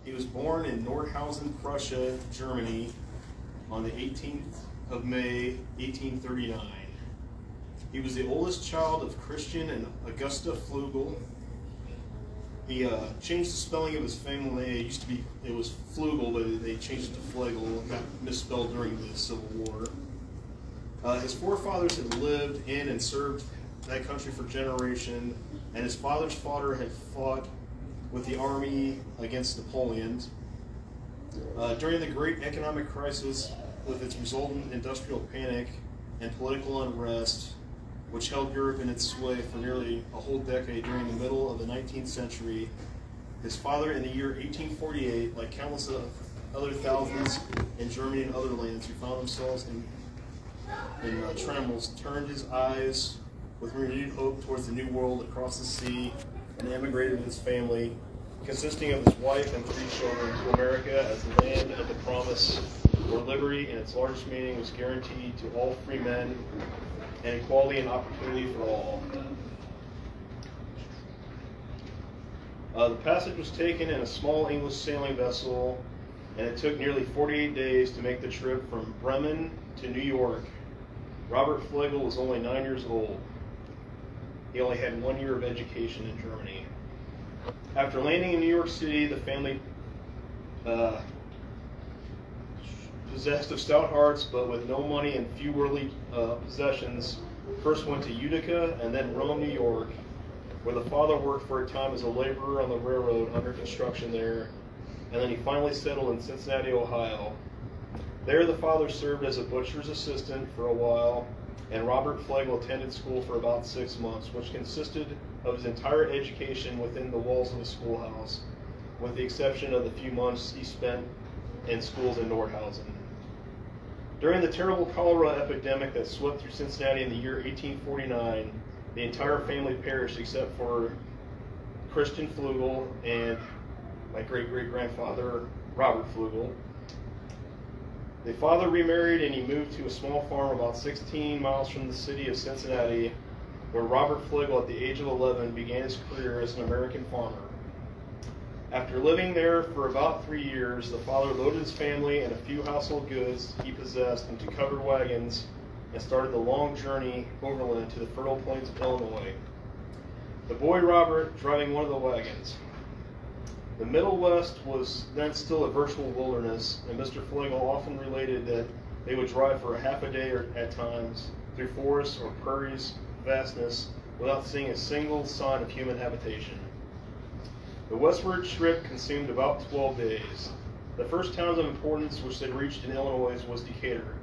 He was born in Nordhausen, Prussia, Germany on the 18th of May, 1839. He was the oldest child of Christian and Augusta Flugel. He changed the spelling of his family name. It was Flugel, but they changed it to Flegel. It got misspelled during the Civil War. His forefathers had lived in and served that country for generations, and his father's father had fought with the army against Napoleon. During the great economic crisis, with its resultant industrial panic and political unrest, which held Europe in its sway for nearly a whole decade during the middle of the 19th century, his father in the year 1848, like countless other thousands in Germany and other lands who found themselves in trammels, turned his eyes with renewed hope towards the new world across the sea and emigrated with his family, consisting of his wife and 3 children, to America as the land of the promise, where liberty in its largest meaning was guaranteed to all free men and equality and opportunity for all. The passage was taken in a small English sailing vessel, and it took nearly 48 days to make the trip from Bremen to New York. Robert Flegel was only 9 years old. He only had 1 year of education in Germany. After landing in New York City, the family, possessed of stout hearts but with no money and few worldly possessions, first went to Utica and then Rome, New York, where the father worked for a time as a laborer on the railroad under construction there, and then he finally settled in Cincinnati, Ohio. There the father served as a butcher's assistant for a while, and Robert Flegel attended school for about 6 months, which consisted of his entire education within the walls of the schoolhouse, with the exception of the few months he spent in schools in Nordhausen. During the terrible cholera epidemic that swept through Cincinnati in the year 1849, the entire family perished except for Christian Flugel and my great-great-grandfather, Robert Flugel. The father remarried and he moved to a small farm about 16 miles from the city of Cincinnati, where Robert Flegel, at the age of 11, began his career as an American farmer. After living there for about 3 years, the father loaded his family and a few household goods he possessed into covered wagons and started the long journey overland to the fertile plains of Illinois. The boy Robert driving one of the wagons. The Middle West was then still a virtual wilderness, and Mr. Flegel often related that they would drive for a half a day or at times through forests or prairies vastness without seeing a single sign of human habitation. The westward trip consumed about 12 days. The first towns of importance which they reached in Illinois was Decatur,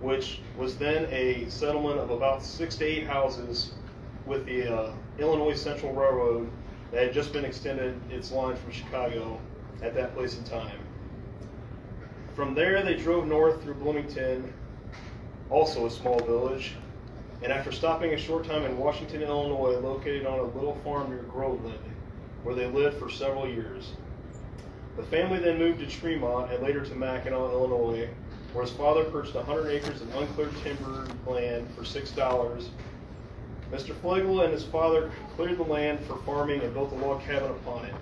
which was then a settlement of about 6 to 8 houses with the Illinois Central Railroad that had just been extended its line from Chicago at that place in time. From there, they drove north through Bloomington, also a small village, and after stopping a short time in Washington, Illinois, located on a little farm near Groveland, where they lived for several years. The family then moved to Tremont and later to Mackinac, Illinois, where his father purchased 100 acres of uncleared timber land for $6. Mr. Flegel and his father cleared the land for farming and built a log cabin upon it.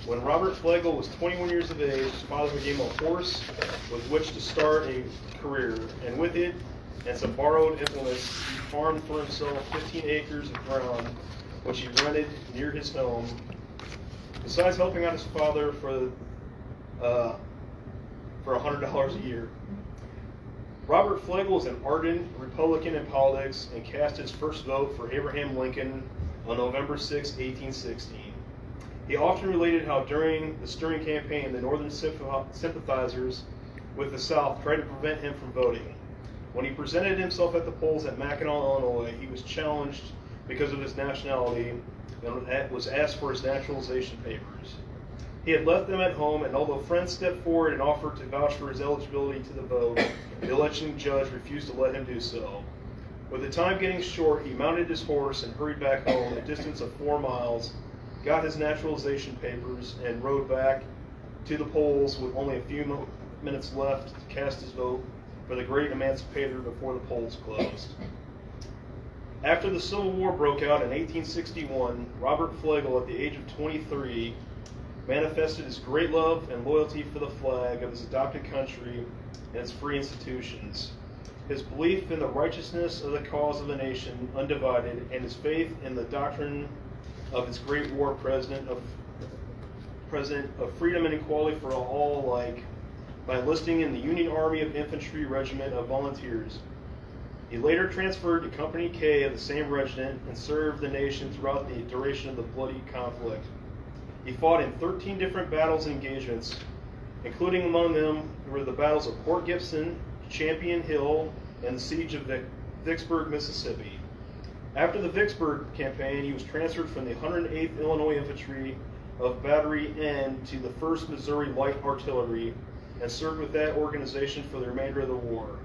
When Robert Flegel was 21 years of age, his father gave him a horse with which to start a career, and with it and some borrowed implements, he farmed for himself 15 acres of ground, which he rented near his home. Besides helping out his father for $100 a year. Robert Flegel was an ardent Republican in politics and cast his first vote for Abraham Lincoln on November 6, 1816. He often related how during the stirring campaign, the Northern sympathizers with the South tried to prevent him from voting. When he presented himself at the polls at Mackinac, Illinois, he was challenged because of his nationality and was asked for his naturalization papers. He had left them at home, and although friends stepped forward and offered to vouch for his eligibility to the vote, the election judge refused to let him do so. With the time getting short, he mounted his horse and hurried back home a distance of 4 miles, got his naturalization papers, and rode back to the polls with only a few minutes left to cast his vote for the great emancipator before the polls closed. After the Civil War broke out in 1861, Robert Flegel, at the age of 23, manifested his great love and loyalty for the flag of his adopted country and its free institutions. His belief in the righteousness of the cause of the nation undivided, and his faith in the doctrine of its great war president of freedom and equality for all alike, by enlisting in the Union Army of Infantry Regiment of Volunteers. He later transferred to Company K of the same regiment and served the nation throughout the duration of the bloody conflict. He fought in 13 different battles and engagements, including among them were the battles of Port Gibson, Champion Hill, and the Siege of Vicksburg, Mississippi. After the Vicksburg campaign, he was transferred from the 108th Illinois Infantry of Battery N to the 1st Missouri Light Artillery and served with that organization for the remainder of the war.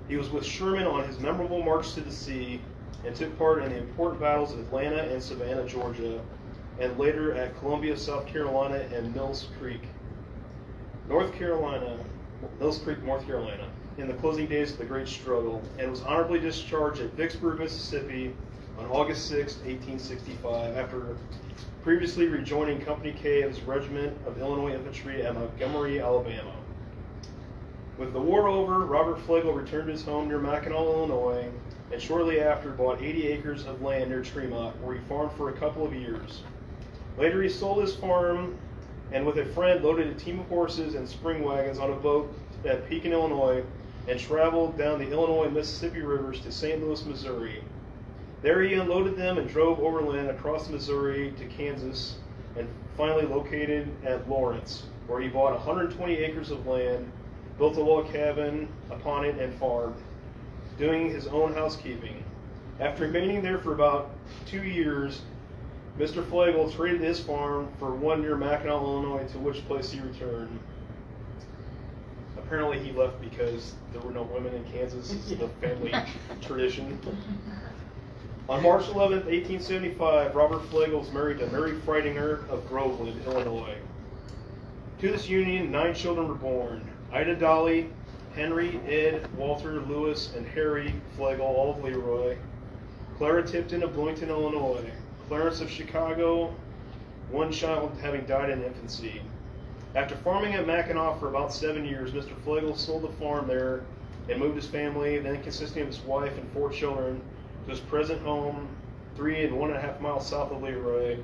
He was with Sherman on his memorable march to the sea and took part in the important battles of Atlanta and Savannah, Georgia, and later at Columbia, South Carolina, and Mills Creek, North Carolina, in the closing days of the Great Struggle, and was honorably discharged at Vicksburg, Mississippi on August 6, 1865, after previously rejoining Company K of his Regiment of Illinois Infantry at Montgomery, Alabama. With the war over, Robert Flegel returned to his home near Mackinac, Illinois, and shortly after bought 80 acres of land near Tremont, where he farmed for a couple of years. Later he sold his farm and with a friend loaded a team of horses and spring wagons on a boat at Pekin, Illinois, and traveled down the Illinois-Mississippi rivers to St. Louis, Missouri. There he unloaded them and drove overland across Missouri to Kansas, and finally located at Lawrence, where he bought 120 acres of land, built a log cabin upon it, and farmed, doing his own housekeeping. After remaining there for about 2 years, Mr. Flegel traded his farm for one near Mackinac, Illinois, to which place he returned. Apparently he left because there were no women in Kansas. It's the family tradition. On March 11, 1875, Robert Flegel was married to Mary Freitinger of Groveland, Illinois. To this union, 9 children were born: Ida Dolly, Henry, Ed, Walter, Lewis, and Harry Flegel, all of Leroy; Clara Tipton of Bloomington, Illinois; Clarence of Chicago, 1 child having died in infancy. After farming at Mackinac for about 7 years, Mr. Flegel sold the farm there and moved his family, then consisting of his wife and 4 children, to his present home, 3.5 miles south of Leroy,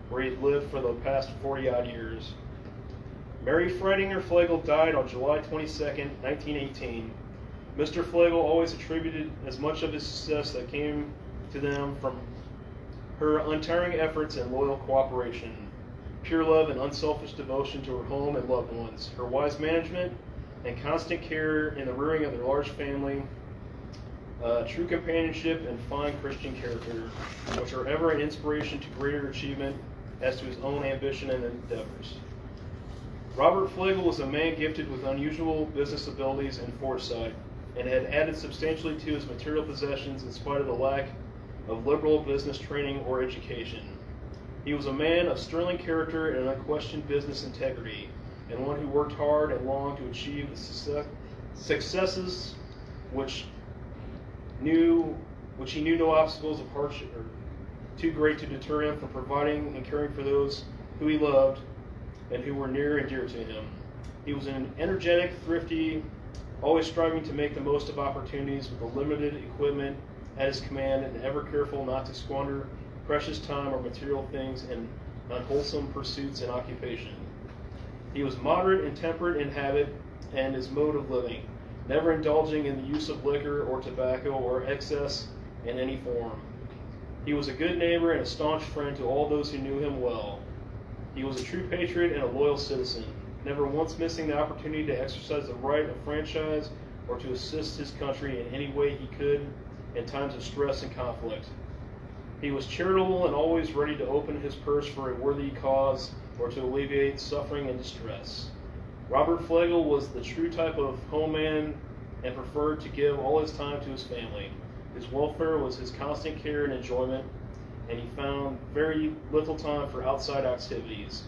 where he had lived for the past 40-odd years. Mary Freitinger Flegel died on July 22, 1918. Mr. Flegel always attributed as much of his success that came to them from her untiring efforts and loyal cooperation, pure love and unselfish devotion to her home and loved ones, her wise management and constant care in the rearing of their large family, true companionship and fine Christian character, which are ever an inspiration to greater achievement as to his own ambition and endeavors. Robert Flegel was a man gifted with unusual business abilities and foresight, and had added substantially to his material possessions in spite of the lack of liberal business training or education. He was a man of sterling character and unquestioned business integrity, and one who worked hard and long to achieve the successes which he knew no obstacles of hardship or too great to deter him from providing and caring for those who he loved and who were near and dear to him. He was an energetic, thrifty, always striving to make the most of opportunities with the limited equipment at his command, and ever careful not to squander precious time or material things in unwholesome pursuits and occupation. He was moderate and temperate in habit and his mode of living, never indulging in the use of liquor or tobacco or excess in any form. He was a good neighbor and a staunch friend to all those who knew him well. He was a true patriot and a loyal citizen, never once missing the opportunity to exercise the right of franchise or to assist his country in any way he could in times of stress and conflict. He was charitable and always ready to open his purse for a worthy cause or to alleviate suffering and distress. Robert Flegel was the true type of home man and preferred to give all his time to his family. His welfare was his constant care and enjoyment, and he found very little time for outside activities.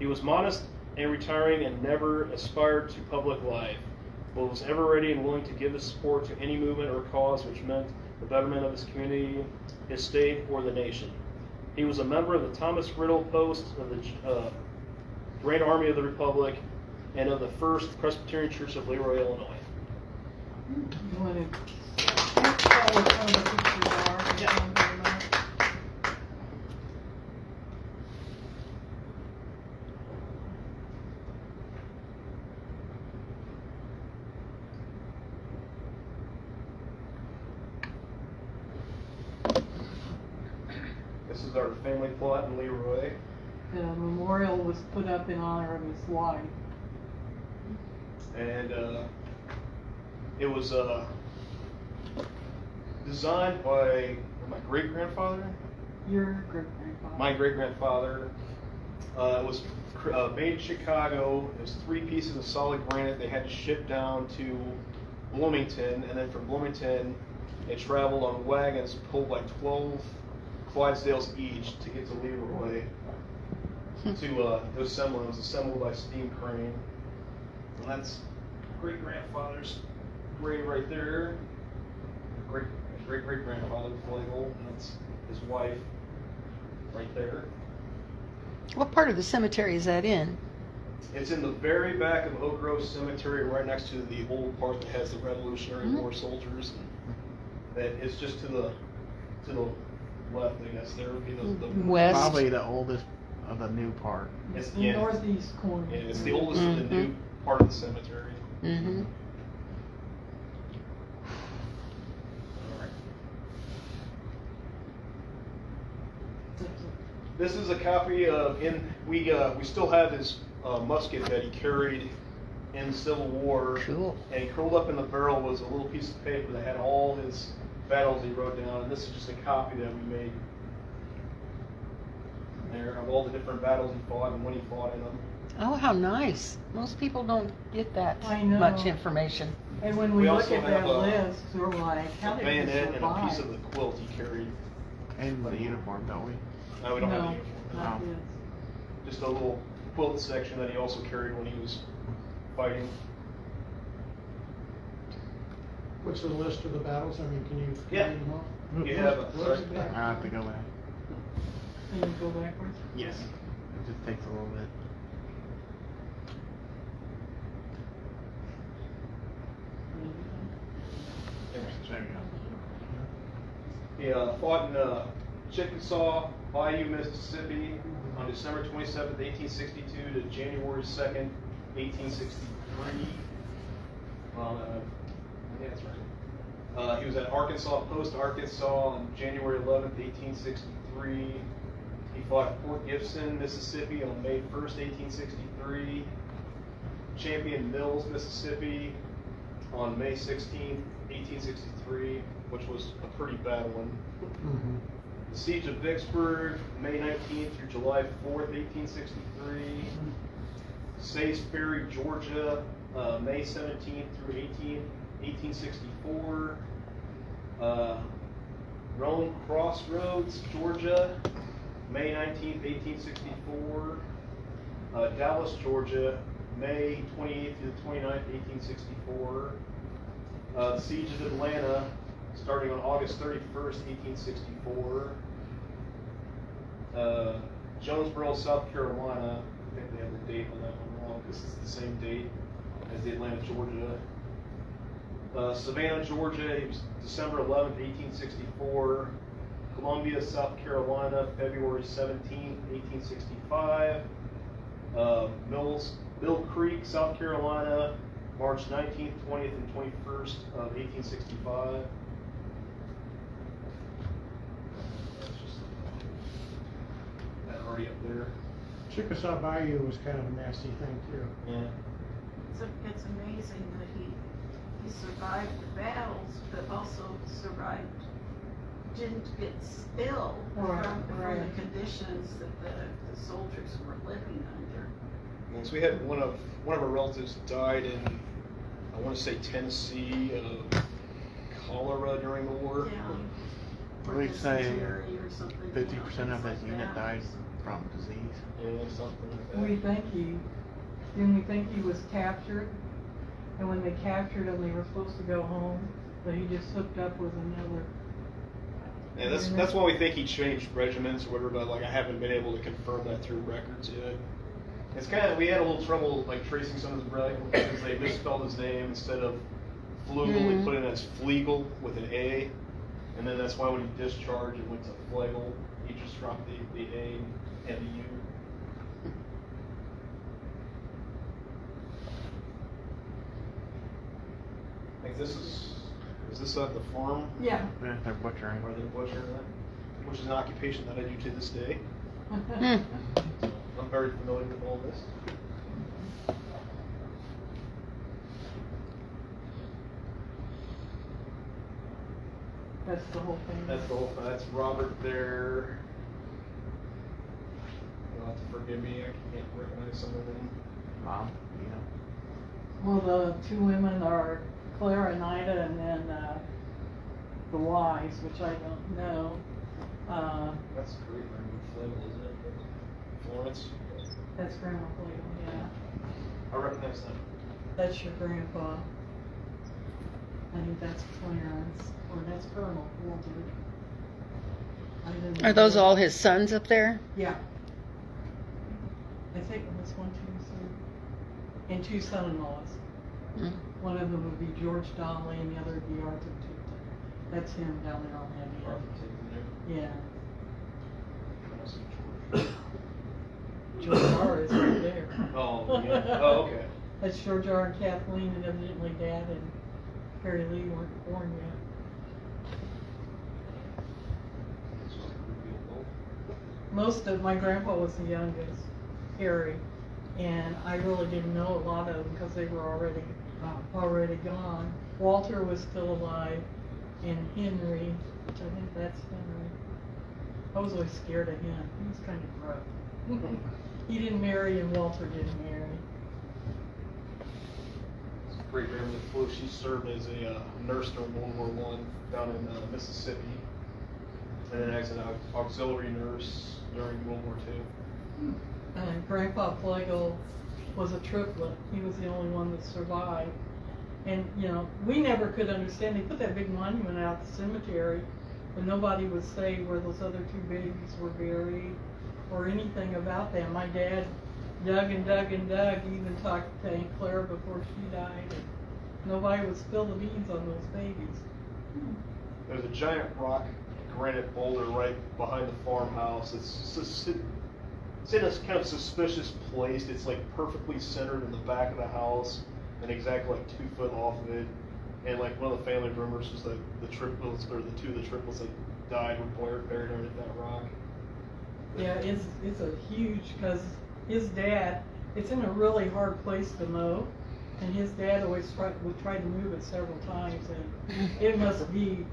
He was modest and retiring and never aspired to public life, but was ever ready and willing to give his support to any movement or cause which meant the betterment of his community, his state, or the nation. He was a member of the Thomas Riddle Post of the Grand Army of the Republic, and of the First Presbyterian Church of Leroy, Illinois. You want to tell what some of the pictures are? Yeah. This is our family plot in Leroy. The memorial was put up in honor of his wife. And it was designed by my great-grandfather. Your great-grandfather. My great-grandfather. It was made in Chicago. It was 3 pieces of solid granite they had to ship down to Bloomington, and then from Bloomington it traveled on wagons pulled by 12 Clydesdales each to get to Leroy to assemble. It was assembled by steam crane. And that's great-grandfather's grave right there. Great-great-grandfather Flagel, and that's his wife right there. What part of the cemetery is that in? It's in the very back of Oak Grove Cemetery, right next to the old part that has the Revolutionary War soldiers. And that it's just to the left, I guess. There would be the West. Probably the oldest of the new part. It's the northeast corner. Yeah, it's the oldest of the new part of the cemetery. Mm-hmm. This is a copy of we still have his musket that he carried in the Civil War. Cool. And curled up in the barrel was a little piece of paper that had all his battles he wrote down, and this is just a copy that we made there of all the different battles he fought and when he fought in them. Oh, how nice. Most people don't get that I know. much information. And when we We look also at that have a list, we're like, how A did he bayonet and a piece survive? of the quilt he carried. And the uniform, don't we? No, we don't have No, the uniform. not No. his. Just a little quilt section that he also carried when he was fighting. What's the list of the battles? I mean, can you Yeah. read them off? You have Where's it back? I have to go back. Can you go backwards? Yes. It just takes a little bit. There we go. He fought in Chickasaw, Bayou, Mississippi on December 27th, 1862 to January 2nd, 1863. Yeah, that's right. He was at Arkansas Post, Arkansas on January 11th, 1863. He fought at Fort Gibson, Mississippi on May 1st, 1863. Champion Mills, Mississippi on May 16th, 1863, which was a pretty bad one. Mhm. The Siege of Vicksburg, May 19th through July 4th, 1863. Salisbury, Georgia, May 17th through 1864. Rome Crossroads, Georgia, May 19th, 1864. Dallas, Georgia, May 28th to the 29th, 1864. The Siege of Atlanta, starting on August 31st, 1864. Jonesboro, South Carolina, I think they have the date on that one wrong because it's the same date as the Atlanta, Georgia. Savannah, Georgia, it was December 11th, 1864. Columbia, South Carolina, February 17th, 1865. Mill Creek, South Carolina, March 19th, 20th, and 21st of 1865. That's just that already up there. Chickasaw Bayou was kind of a nasty thing too. Yeah. It's amazing that he survived the battles, but also didn't get ill from the conditions that the soldiers were living under. So we had one of our relatives died in, I want to say Tennessee, of cholera during the war. Yeah. We say dysentery or something, 50% of his like unit that. died from disease. Yeah, something like that. Didn't we think he was captured? And when they captured him, they were supposed to go home, but he just hooked up with another. And that's why we think he changed regiments or whatever, but like I haven't been able to confirm that through records yet. It's kind of, we had a little trouble like tracing some of his brother because they misspelled his name instead of Flugel, they put it as Flegel with an A, and then that's why when he discharged it went to Flegel, he just dropped the A and the U. Like this is this at the farm? Yeah. Yeah, they're butchering. Where they're butchering that? Which is an occupation that I do to this day. I'm very familiar with all this. That's the whole thing. That's the whole thing. That's Robert there. You'll have to forgive me, I can't recognize some of them. Mom, you know. Well, the two women are Claire and Ida, and then the wives, which I don't know. That's great, Flegel, isn't it? Florence. That's Grandma Flegel, yeah. I recognize that. That's your grandpa. I think that's Clarence, or that's Colonel Walter. I didn't Are those know. all his sons up there? Yeah. I think it was 1, 2, 3. And 2 son-in-laws. Mm. One of them would be George Donnelly, and the other would be Arthur Tipton. That's him down there on that end. Arthur Tipton there. Yeah. I see George. George R. is right there. Oh, yeah. Oh, okay. That's George R. and Kathleen, and evidently Dad and Harry Lee weren't born yet. It's just a creepy old Most of my grandpa was the youngest, Harry, and I really didn't know a lot of them because they were already gone. Walter was still alive, and Henry, which I think that's Henry. I was always scared of him. He was kind of rough. He didn't marry, and Walter didn't marry. great grandmother Flo, she served as a nurse during World War I down in Mississippi, and then as an auxiliary nurse during World War II. Grandpa Flegel was a triplet. He was the only one that survived. And, you know, we never could understand. They put that big monument out at the cemetery, but nobody would say where those other 2 babies were buried or anything about them. My dad dug and dug and dug. He even talked to Aunt Claire before she died. And nobody would spill the beans on those babies. There's a giant rock granite boulder right behind the farmhouse. It's in a kind of suspicious place. It's like perfectly centered in the back of the house and exactly like 2 foot off of it. And like one of the family members was like the triplets, or the 2 of the triplets that died were buried underneath that rock. Yeah, it's a huge, because his dad, it's in a really hard place to mow, and his dad always would try to move it several times, and it must be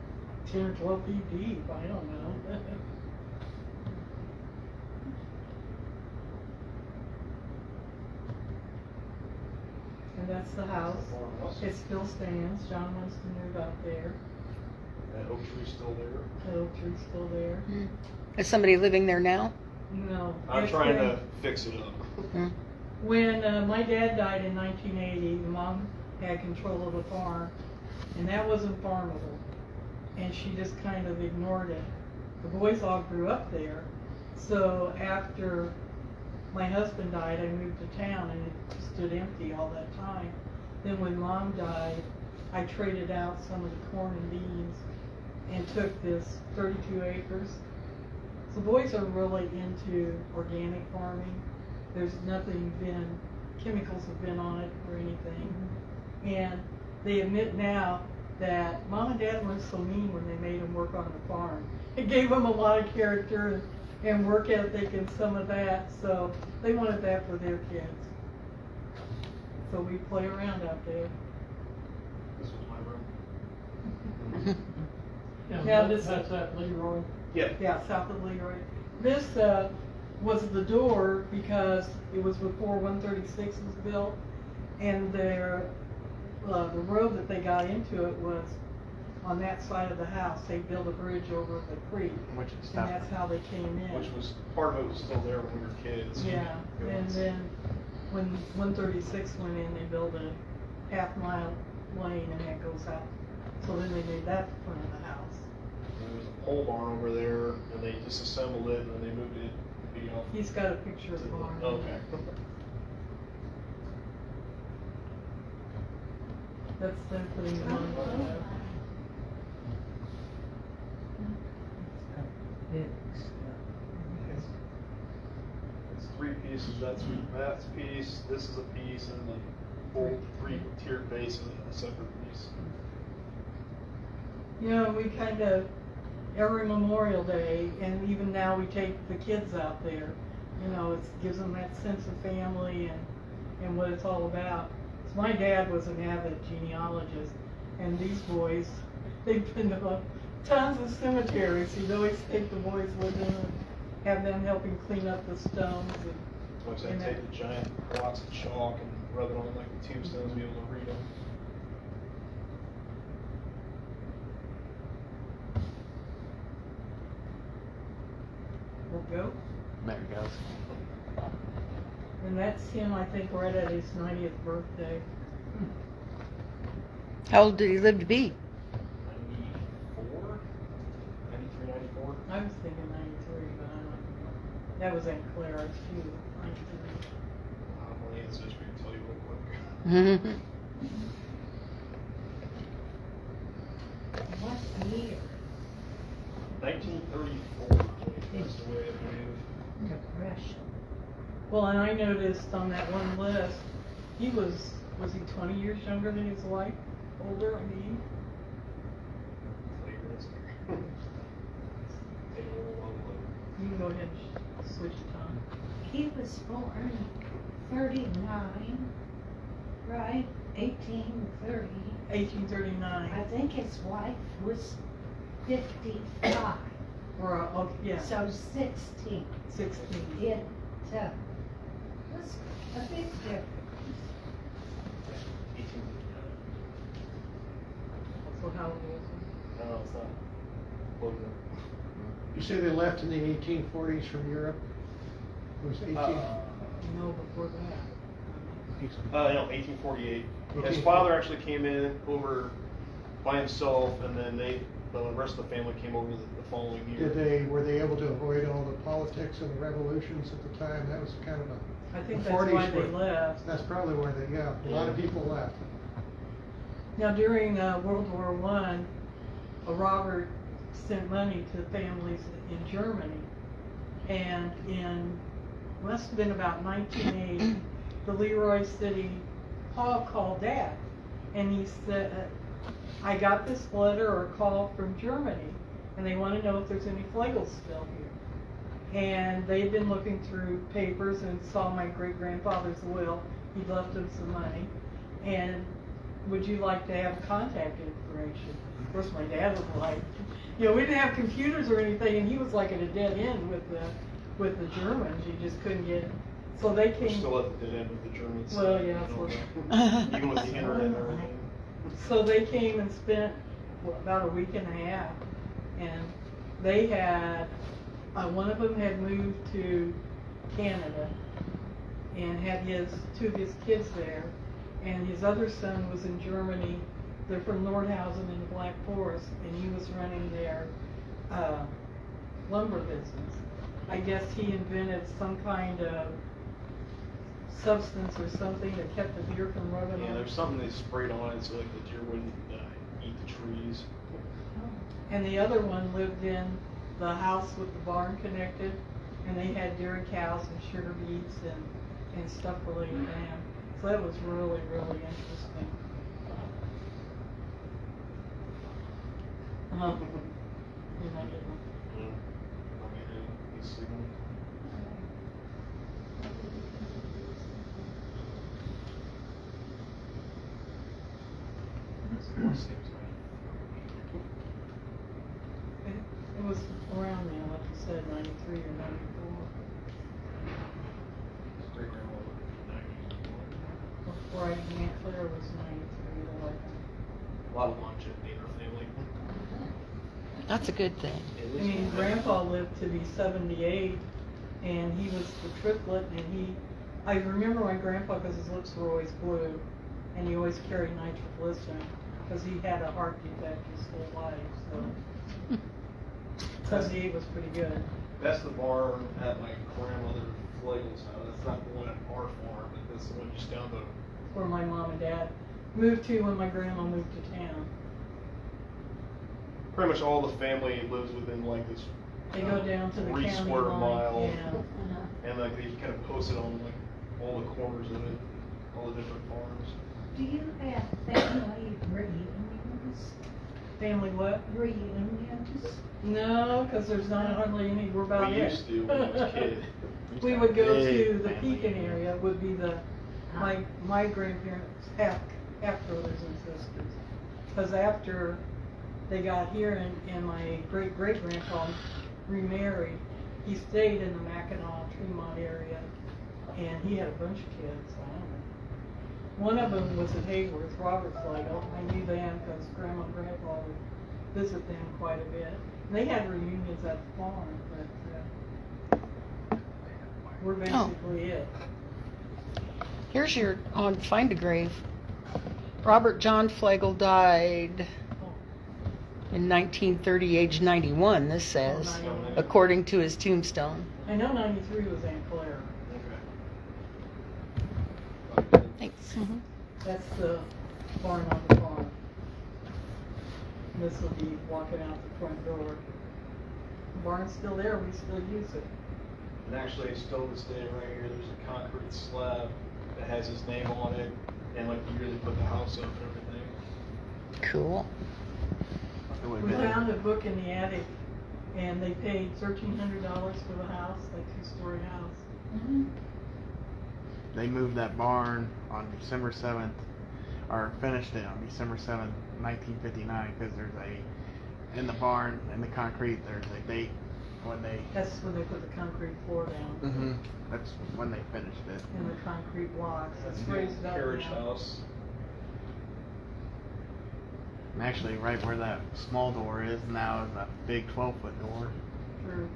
10 or 12 feet deep, I don't know. And that's the house. It still stands. John Winston moved out there. That oak tree's still there. The oak tree's still there. Is somebody living there now? No. I'm it's trying been- to fix it up. When my dad died in 1980, Mom had control of the farm, and that wasn't farmable, and she just kind of ignored it. The boys all grew up there, so after my husband died, I moved to town, and it stood empty all that time. Then when Mom died, I traded out some of the corn and beans and took this 32 acres. So boys are really into organic farming. There's chemicals have been on it or anything. And they admit now that Mom and Dad weren't so mean when they made them work on the farm. It gave them a lot of character and work ethic and some of that, so they wanted that for their kids. So we play around out there. This was my room. Yeah, this That's that Leroy. Yeah. Yeah, south of Leroy. This was the door because it was before 136 was built, and the road that they got into it was on that side of the house. They built a bridge over the creek, Which is and that's how they came in. Which was, part of it was still there when we were kids. Yeah, It and was- then when 136 went in, they built a half-mile lane, and that goes out. So then they made that the front of the house. There was a pole barn over there, and they disassembled it, and then they moved it. He's got a picture of the barn. Okay. That's them putting the money on it. It's three pieces, that's Matt's piece, this is a piece, and the whole three-tiered base is a separate piece. You know, we kind of, every Memorial Day, and even now we take the kids out there, you know, it gives them that sense of family and what it's all about. 'Cause my dad was an avid genealogist, and these boys, they've been to tons of cemeteries. He'd always take the boys with him and have them help him clean up the stones. Like I take the giant blocks of chalk and rub it on like the tombstones to be able to read them. We'll go. There it goes. And that's him, I think, right at his 90th birthday. How old did he live to be? 94? 93, 94? I was thinking 93, but I don't know. That was Aunt Clara's too, 93. My ancestry can tell you real quick. What year? 1934 when he passed away, I believe. Depression. Well, and I noticed on that one list, he was he 20 years younger than his wife? Older, I mean? You can go ahead and switch it on. He was born 39, right? 1830. 1839. I think his wife was 55. Or, oh, yeah, So 16. 16. It was a big difference. So how old was he? No, it's not. Close enough. You say they left in the 1840s from Europe? It was 18. No, before that. No, 1848. His father actually came in over by himself, and then the rest of the family came over the following year. Were they able to avoid all the politics and the revolutions at the time? That was kind of a. I think the that's 40s why they were- left. That's probably why a lot of people left. Now, during World War I, Robert sent money to families in Germany. And must have been about 1980, the Leroy City Hall called Dad. And he said, I got this letter or call from Germany, and they want to know if there's any Flegels still here. And they'd been looking through papers and saw my great-grandfather's will. He'd left him some money. And would you like to have contact information? Of course, my dad was like, you know, we didn't have computers or anything, and he was like at a dead end with the Germans. You just couldn't get. So they We're came. still at the dead end with the Germans. Well, yeah, You know, so- even with the internet and everything. So they came and spent about a week and a half, and they had one of them had moved to Canada and had two of his kids there, and his other son was in Germany. They're from Nordhausen in the Black Forest, and he was running their lumber business. I guess he invented some kind of substance or something that kept the deer from rubbing Yeah, on. there's something they sprayed on it so like the deer wouldn't eat the trees. And the other one lived in the house with the barn connected, and they had dairy cows and sugar beets and stuff related to them. So that was really, really interesting. And I didn't. Yeah. Okay, he's sleeping. It was around then, like you said, 93 or 94. His great-grandmother was 94. Right, and Aunt Claire was 93, or like A lot of longevity in our family. That's a good thing. I mean, Grandpa lived to be 78, and he was the triplet, and I remember my grandpa because his lips were always blue, and he always carried nitroglycerin, because he had a heart defect his whole life, so. 78 was pretty good. That's the barn at my grandmother Flagel's house. That's not the one at our farm, but that's the one just down the. Where my mom and dad moved to when my grandma moved to town. Pretty much all the family lives within like this They go down to the 3 county square line, mile, yeah. and like they kind of post it on like all the corners of it, all the different farms. Do you have family reunions? Family what? Reunions? No, because there's not hardly any, we're about We it. used to when I was a kid. We would go Big to the family Pekin reunion. area, would be the, my grandparents, half brothers and sisters. Because after they got here and my great-great-grandpa remarried, he stayed in the Mackinac, Tremont area, and he had a bunch of kids, I don't know. One of them was at Hayworth, Robert Flagel. I knew them because Grandma and Grandpa would visit them quite a bit. And they had reunions at the farm, but we're basically it. Here's your, on Find a Grave. Robert John Flegel died in 1930, age 91, this says, Oh, 91. according to his tombstone. I know 93 was Aunt Claire. Okay. Thanks. That's the barn on the farm. This will be walking out the front door. The barn's still there, we still use it. And actually, still to this day, right here, there's a concrete slab that has his name on it, and like the year they put the house up and everything. Cool. It would've We been- found a book in the attic, and they paid $1,300 for the house, like 2-story house. They moved that barn on December 7th, or finished it on December 7th, 1959, because there's a, in the barn, in the concrete, there's a date when they, That's when they put the concrete floor down, that's when they finished it. and the concrete blocks. It's That's the raised up carriage now. house. And actually, right where that small door is now is a big 12-foot door. True.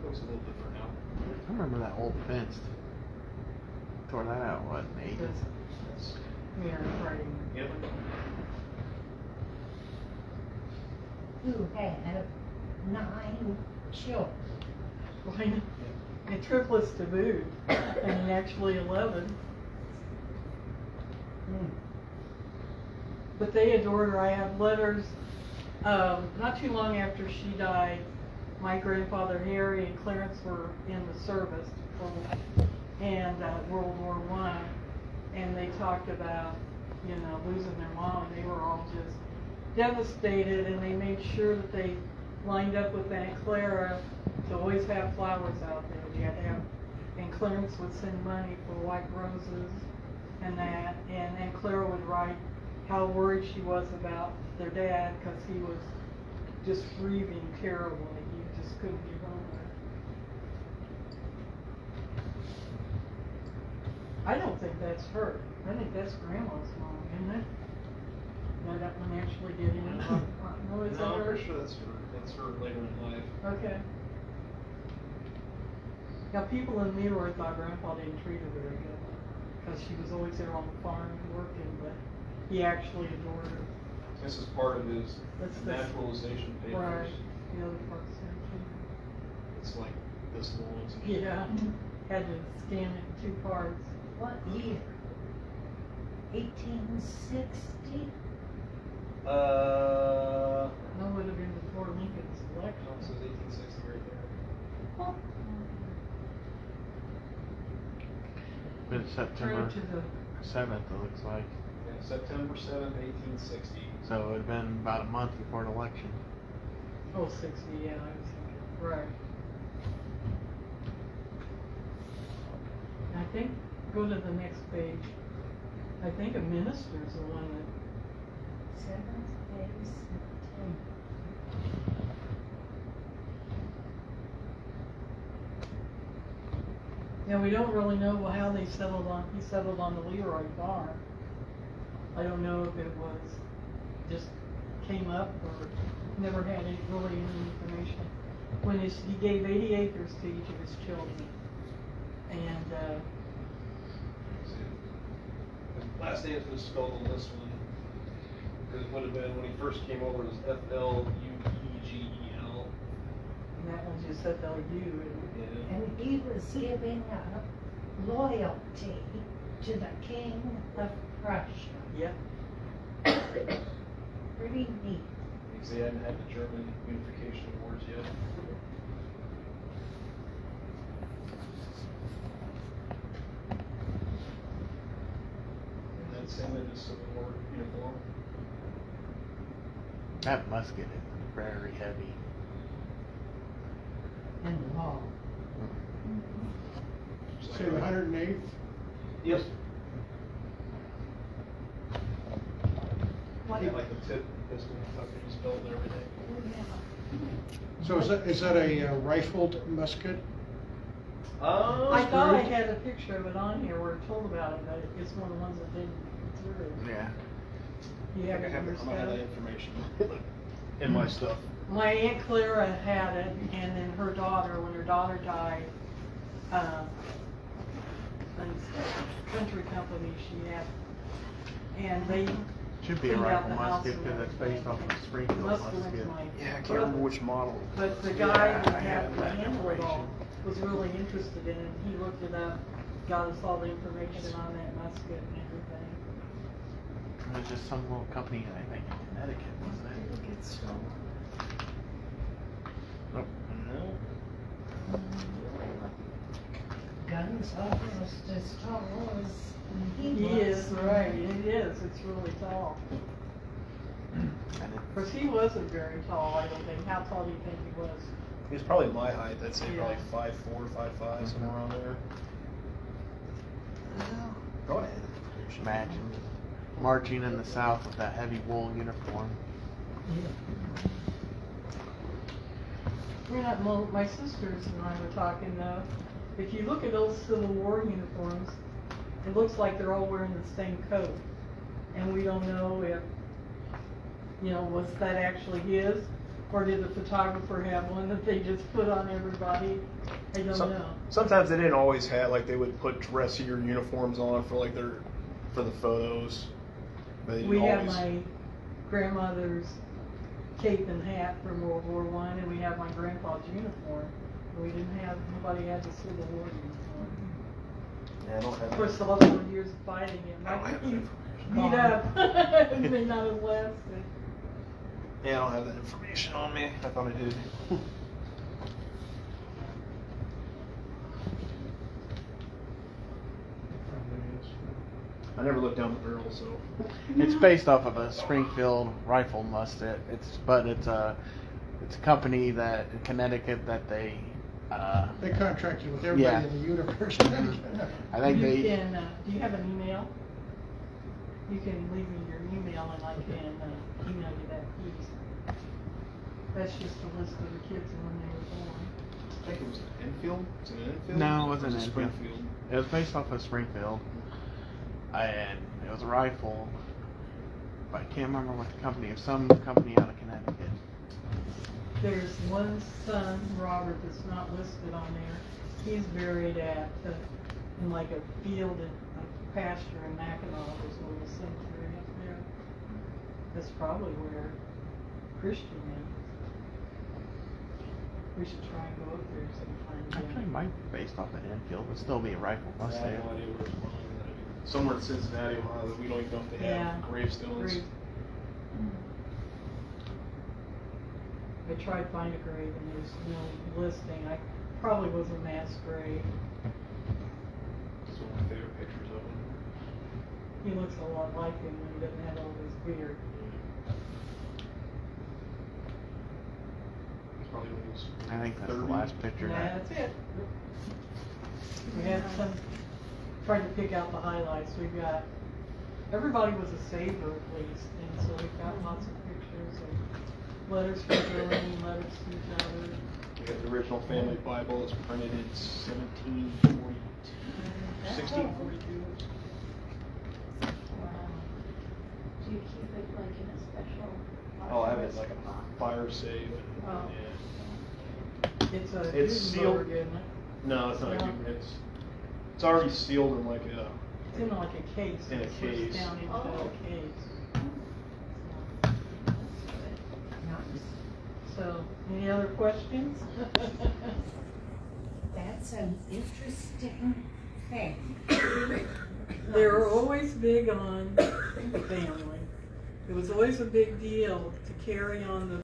Looks a little different now. I remember that old fence. Tore that out, what, in the 80s? That's, Mirror writing. yep. Who had 9 children. And triplets to boot, and actually 11. But they adored her. I have letters. Not too long after she died, my grandfather Harry and Clarence were in the service, and World War I, and they talked about, you know, losing their mom, and they were all just devastated, and they made sure that they lined up with Aunt Clara to always have flowers out there. You had to have, and Clarence would send money for white roses and that, and Aunt Clara would write how worried she was about their dad because he was just grieving terribly. He just couldn't get over it. I don't think that's her. I think that's Grandma's mom, isn't it? No, that one actually did him. No, is that No, I'm her? pretty sure that's her. That's her later in life. Okay. Now, people in Leroy thought Grandpa didn't treat her very good because she was always there on the farm working, but he actually adored her. This is part of his That's the- naturalization papers. Right. The other part's there It's like this long. too. Yeah. Had to scan it in 2 parts. What year? 1860? That would have been before Lincoln's No, election. it says 1860 right there. Oh, But it's Turn September it to the, 7th, it looks like. Yeah, September 7th, 1860. So it would have been about a month before the election. oh, 60, yeah, I was thinking, right. I think, go to the next page. I think a minister's the one that, 7th day September. yeah, we don't really know how he settled on the Leroy farm. I don't know if it was, just came up or never had really any information. When he gave 80 acres to each of his children. And, Let's see. The last name was spelled on this one. Because it would have been, when he first came over, it was Fluegel. and that one just said, "Oh, you." Yeah. And he was giving up loyalty to the King of Prussia. Yep. Pretty neat. Because they hadn't had the German unification wars yet. And then same in the Civil War uniform. That musket is very heavy. And long. Say the 108th? Yes. What? Yeah, like the tip pistol, fucking just built and everything. So is that a rifled musket? I thought I had a picture of it on here where it told about it, but it's one of the ones that didn't through. Yeah. You have it in your I might have that stuff? information in my stuff. My Aunt Clara had it, and then her daughter, when her daughter died, country company she had, and they Should be a cleaned out rifle the house musket and because it's everything. based off of Springfield Must have went to musket. my Yeah, I can't brother. remember which model. But the Yeah, guy I that have had to that handle it all information. was really interested in it. He looked it up, got us all the information on that musket and everything. It was just some little company, I think, in Connecticut, wasn't it? Nope. No. Guns almost as tall as he He was. is, right, it is, it's really tall. And Of course, he wasn't very tall, I don't think. How tall do you think he was? He was probably my height. I'd say Yeah. probably 5'4", 5'5", somewhere around there. Go ahead. imagine marching in the South with that heavy wool uniform. We're not, my sisters and I were talking though, if you look at those Civil War uniforms, it looks like they're all wearing the same coat. And we don't know if, was that actually his? Or did the photographer have one that they just put on everybody? I don't know. Sometimes they didn't always have, like, they would put dressier uniforms on for like for the photos. But they didn't We have always. my grandmother's cape and hat from World War I, and we have my grandpa's uniform. We didn't have, nobody had the Civil War uniform. Yeah, I don't have Of course, that. all the years of fighting it I don't might have be that beat up. It may not have lasted. Yeah, I don't have that information on me. I thought I did. I never looked down the barrel, so. It's based off of a Springfield rifle musket. But it's a company that in Connecticut that they They contracted with everybody Yeah. in the universe. I think You they can, do you have an email? You can leave me your email and I can email you that piece. That's just a list of the kids and when they were born. I think it was an Enfield. Was it an Enfield? No, it Or wasn't was Enfield. Springfield. It was based off of Springfield, and it was a rifle. But I can't remember what the company. It was some company out of Connecticut. There's one son, Robert, that's not listed on there. He's buried at, in like a field in a pasture in Mackinac, there's a little cemetery up there. That's probably where Christian is. We should try and go up there sometime. Actually, it might be based off of Enfield. It'd still be a rifle I musket. have no idea where it's from. Somewhere in Cincinnati, Ohio, that we don't even know if they have Yeah. gravestones. Grave. I tried to find a grave and there's no listing. I probably was a mass grave. It's one of my favorite pictures of him. He looks a lot like him when he doesn't have all his beard. It's probably when he was I think that's the 30. last picture. That's it. We had some, tried to pick out the highlights. We've got, everybody was a saver at least, and so we've got lots of pictures of letters from Germany, letters to each other. We have the original family Bible. It's printed in 1742. 1642. Do you keep it like in a special? Oh, I have it like a fire safe. Oh. Yeah. It's a It's sealed. Gutenberg, isn't it? No, it's not. No. It's already sealed in like a. It's in like a case. In a It slips case. down into Oh. a case. Nice. So, any other questions? That's an interesting family. They were always big on family. It was always a big deal to carry on the